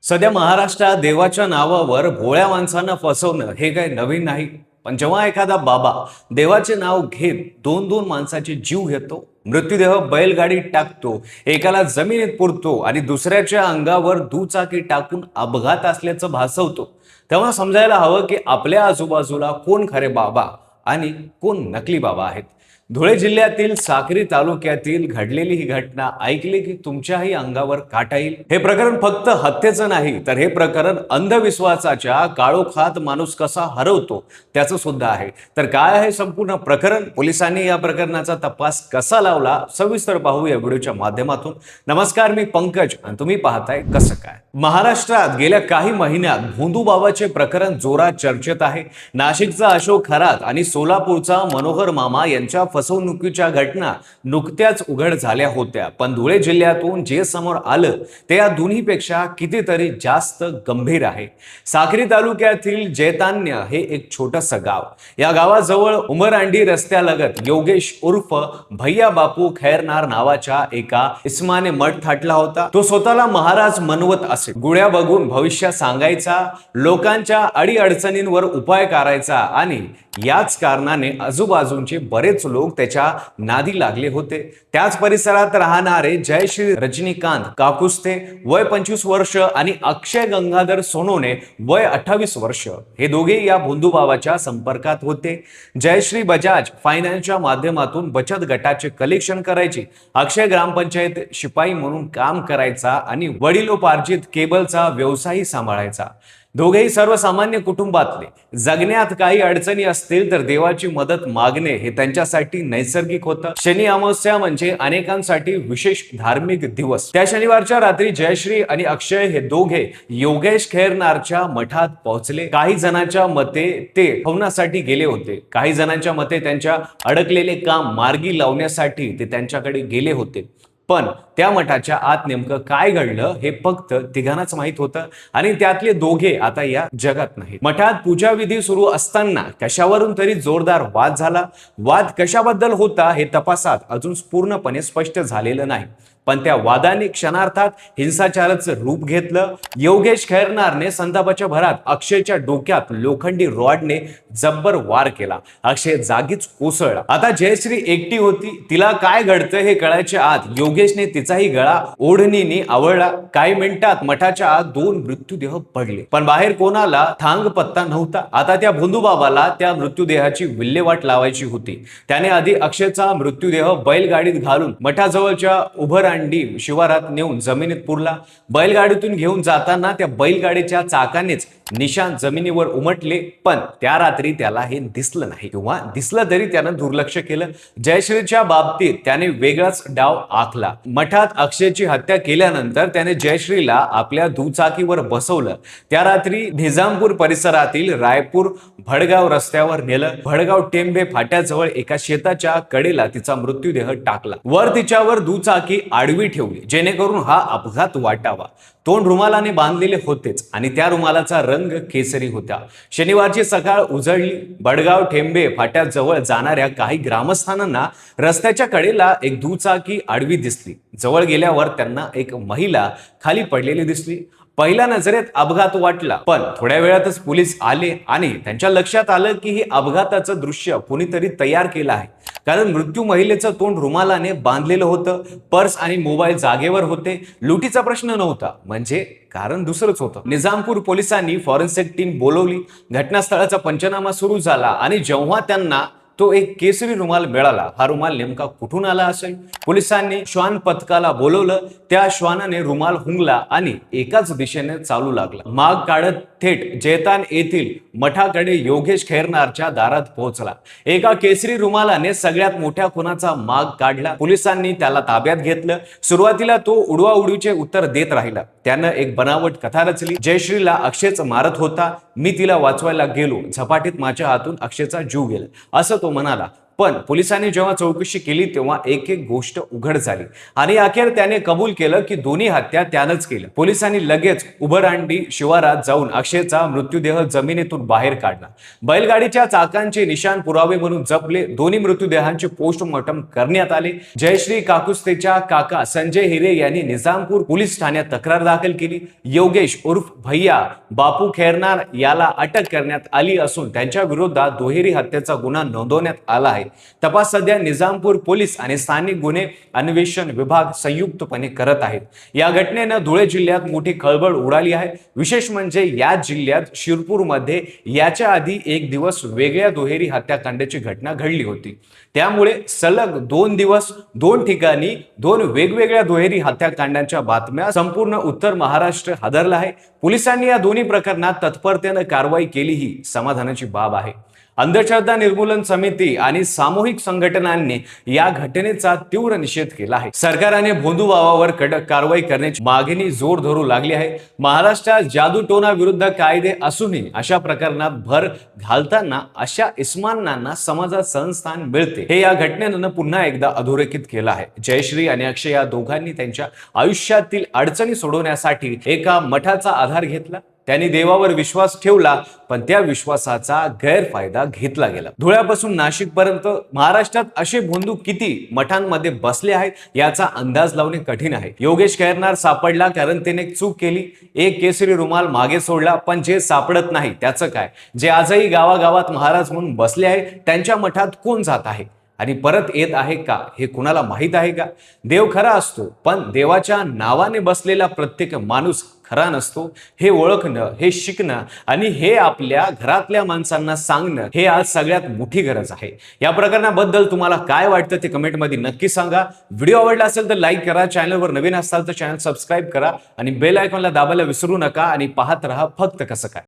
सध्या महाराष्ट्रात देवाच्या नावावर भोळ्या माणसांना फसवणं हे काही नवीन नाही. पण जेव्हा एखादा बाबा देवाचे नाव घेत दोन दोन माणसाचे जीव घेतो, मृत्यूदेह बैलगाडीत टाकतो, एकाला जमिनीत पुरतो आणि दुसऱ्याच्या अंगावर दुचाकी टाकून अपघात असल्याचं भासवतो, तेव्हा समजायला हवं की आपल्या आजूबाजूला कोण खरे बाबा आणि कोण नकली बाबा आहेत. धुळे जिल्ह्यातील साक्री तालुक्यातील घडलेली ही घटना ऐकली की तुमच्याही अंगावर काटा येईल. हे प्रकरण फक्त हत्येचं नाही, तर हे प्रकरण अंधविश्वासाच्या काळोखात माणूस कसा हरवतो त्याचं सुद्धा आहे. तर काय आहे संपूर्ण प्रकरण, पोलिसांनी या प्रकरणाचा तपास कसा लावला, सविस्तर पाहू या व्हिडिओच्या माध्यमातून. नमस्कार, मी पंकज आणि तुम्ही पाहताय कसं काय. महाराष्ट्रात गेल्या काही महिन्यात भोंदूबाबाचे प्रकरण जोरात चर्चेत आहे. नाशिकचा अशोक खरात आणि सोलापूरचा मनोहर मामा यांच्या फसवणुकीच्या घटना नुकत्याच उघड झाल्या होत्या. पण धुळे जिल्ह्यातून जे समोर आलं ते या दोन्हीपेक्षा कितीतरी जास्त गंभीर आहे. साक्री तालुक्यातील जैतान्य हे एक छोटंसं गाव. या गावाजवळ उमरांडी रस्त्यालगत योगेश उर्फ भैया बापू खैरनार नावाच्या एका इस्माने मठ थाटला होता. तो स्वतःला महाराज मनवत असे. गुड्या बघून भविष्य सांगायचा, लोकांच्या अडीअडचणींवर उपाय करायचा आणि याच कारणाने आजूबाजूचे बरेच लोक त्याच्या नादी लागले होते. त्याच परिसरात राहणारे जयश्री रजनीकांत काकुस्ते वय 25 वर्ष आणि अक्षय गंगाधर सोनोने वय 28 वर्ष, हे दोघे या भोंदूबाबाच्या संपर्कात होते. जयश्री बजाज फायनान्सच्या माध्यमातून बचत गटाचे कलेक्शन करायचे. अक्षय ग्रामपंचायत शिपाई म्हणून काम करायचा आणि वडिलोपार्जित केबलचा व्यवसाय सांभाळायचा. दोघेही सर्वसामान्य कुटुंबातले. जगण्यात काही अडचणी असतील तर देवाची मदत मागणे हे त्यांच्यासाठी नैसर्गिक होतं. शनी अमावस्या म्हणजे अनेकांसाठी विशेष धार्मिक दिवस. त्या शनिवारच्या रात्री जयश्री आणि अक्षय हे दोघे योगेश खैरनारच्या मठात पोहोचले. काही जणांच्या मते ते हवनासाठी गेले होते, काही जणांच्या मते त्यांच्या अडकलेले काम मार्गी लावण्यासाठी ते त्यांच्याकडे गेले होते. पण त्या मठाच्या आत नेमकं काय घडलं हे फक्त तिघांनाच माहित होतं आणि त्यातले दोघे आता या जगात नाहीत. मठात पूजाविधी सुरू असताना कशावरून तरी जोरदार वाद झाला. वाद कशाबद्दल होता हे तपासात अजून पूर्णपणे स्पष्ट झालेलं नाही. पण त्या वादाने क्षणार्धात हिंसाचाराचं रूप घेतलं. योगेश खैरनारने संतापाच्या भरात अक्षयच्या डोक्यात लोखंडी रॉडने जब्बर वार केला. अक्षय जागीच कोसळला. आता जयश्री एकटी होती. तिला काय घडतं हे कळायच्या आत योगेशने तिचाही गळा ओढणीने आवळला. काही मिनिटात मठाच्या आत दोन मृत्यूदेह पडले, पण बाहेर कोणाला थांग पत्ता नव्हता. आता त्या भोंदूबाबाला त्या मृत्यूदेहाची विल्हेवाट लावायची होती. त्याने आधी अक्षयचा मृत्यूदेह बैलगाडीत घालून मठाजवळच्या उभर शिवारात नेऊन जमिनीत पुरला. बैलगाडीतून घेऊन जाताना त्या बैलगाडीच्या चाकानेच निशाण जमिनीवर उमटले. पण त्या रात्री त्याला हे दिसलं नाही, किंवा दिसलं तरी त्यानं दुर्लक्ष केलं. जयश्रीच्या बाबतीत त्याने वेगळाच डाव आखला. मठात अक्षयची हत्या केल्यानंतर त्याने जयश्रीला आपल्या दुचाकीवर बसवलं. त्या रात्री निजामपूर परिसरातील रायपूर भडगाव रस्त्यावर नेलं. भडगाव टेंबे फाट्याजवळ एका शेताच्या कडेला तिचा मृत्यूदेह टाकला. वर तिच्यावर दुचाकी आडवी ठेवली जेणेकरून हा अपघात वाटावा. तोंड रुमालाने बांधलेले होतेच आणि त्या रुमालाचा रंग केसरी होता. शनिवारची सकाळ उजळली. भडगाव ठेंबे फाट्याजवळ जाणाऱ्या काही ग्रामस्थांना रस्त्याच्या कडेला एक दुचाकी आडवी दिसली. जवळ गेल्यावर त्यांना एक महिला खाली पडलेली दिसली. पहिल्या नजरेत अपघात वाटला, पण थोड्या वेळातच पोलीस आले आणि त्यांच्या लक्षात आलं की हे अपघाताचं दृश्य कोणीतरी तयार केलं आहे. कारण मृत्यू महिलेचं तोंड रुमालाने बांधलेलं होतं. पर्स आणि मोबाईल जागेवर होते. लुटीचा प्रश्न नव्हता, म्हणजे कारण दुसरंच होतं. निजामपूर पोलिसांनी फॉरेन्सिक टीम बोलवली. घटनास्थळाचा पंचनामा सुरू झाला आणि जेव्हा त्यांना तो एक केसरी रुमाल मिळाला, हा रुमाल नेमका कुठून आला असेल? पोलिसांनी श्वान पथकाला बोलवलं. त्या श्वानाने रुमाल हुंगला आणि एकाच दिशेने चालू लागला. माग काढत थेट जैतान येथील मठाकडे योगेश खैरनारच्या दारात पोहोचला. एका केसरी रुमालाने सगळ्यात मोठ्या खुनाचा माग काढला. पोलिसांनी त्याला ताब्यात घेतलं. सुरुवातीला तो उडवाउडवीचे उत्तर देत राहिला. त्यानं एक बनावट कथा रचली. जयश्रीला अक्षयच मारत होता, मी तिला वाचवायला गेलो, झपाटीत माझ्या हातून अक्षयचा जीव गेला, असं तो म्हणाला. पण पोलिसांनी जेव्हा चौकशी केली तेव्हा एक एक गोष्ट उघड झाली आणि अखेर त्याने कबूल केलं की दोन्ही हत्या त्यानंच केल्या. पोलिसांनी लगेच उभरंडी शिवारात जाऊन अक्षयचा मृतदेह जमिनीतून बाहेर काढला. बैलगाडीच्या चाकांचे निशाण पुरावे म्हणून जपले. दोन्ही मृतदेहांचे पोस्टमॉर्टम करण्यात आले. जयश्री काकुस्तेच्या काका संजय हिरे यांनी निजामपूर पोलीस ठाण्यात तक्रार दाखल केली. योगेश उर्फ भैया बापू खैरनार याला अटक करण्यात आली असून त्यांच्या विरोधात दुहेरी हत्येचा गुन्हा नोंदवण्यात आला आहे. तपास सध्या निजामपूर पोलीस आणि स्थानिक गुन्हे अन्वेषण विभाग संयुक्तपणे करत आहेत. या घटनेनं धुळे जिल्ह्यात मोठी खळबळ उडाली आहे. विशेष म्हणजे या जिल्ह्यात शिरपूरमध्ये याच्या आधी एक दिवस वेगळ्या दुहेरी हत्याकांडाची घटना घडली होती. त्यामुळे सलग 2 दिवस 2 ठिकाणी 2 वेगवेगळ्या दुहेरी हत्याकांडांच्या बातम्या संपूर्ण उत्तर महाराष्ट्र हादरला आहे. पोलिसांनी या दोन्ही प्रकरणात तत्परतेने कारवाई केली ही समाधानाची बाब आहे. अंधश्रद्धा निर्मूलन समिती आणि सामूहिक संघटनांनी या घटनेचा तीव्र निषेध केला आहे. सरकारने भोंदू बाबावर कडक कारवाई करण्याची मागणी जोर धरू लागली आहे. महाराष्ट्रात जादूटोणा विरुद्ध कायदे असूनही अशा प्रकरणात भर घालताना अशा इस्मानांना समाजात संस्थान मिळते हे या घटनेनं पुन्हा एकदा अधोरेखित केलं आहे. जयश्री आणि अक्षय या दोघांनी त्यांच्या आयुष्यातील अडचणी सोडवण्यासाठी एका मठाचा आधार घेतला. त्यांनी देवावर विश्वास ठेवला, पण त्या विश्वासाचा गैरफायदा घेतला गेला. धुळ्यापासून नाशिक पर्यंत महाराष्ट्रात असे भोंदू किती मठांमध्ये बसले आहेत याचा अंदाज लावणे कठीण आहे. योगेश खैरनार सापडला कारण त्याने एक चूक केली. एक केसरी रुमाल मागे सोडला, पण जे सापडत नाही त्याचं काय? जे आजही गावागावात महाराज म्हणून बसले आहेत त्यांच्या मठात कोण जात आहे आणि परत येत आहे का हे कुणाला माहित आहे का? देव खरा असतो, पण देवाच्या नावाने बसलेला प्रत्येक माणूस खरा नसतो. हे ओळखणं, हे शिकणं आणि हे आपल्या घरातल्या माणसांना सांगणं हे आज सगळ्यात मोठी गरज आहे. या प्रकरणाबद्दल तुम्हाला काय वाटतं ते कमेंटमध्ये नक्की सांगा. व्हिडिओ आवडला असेल तर लाईक करा. चॅनलवर नवीन असाल तर चॅनल सबस्क्राईब करा आणि बेल आयकॉनला दाबायला विसरू नका आणि पाहत रहा फक्त कसं काय.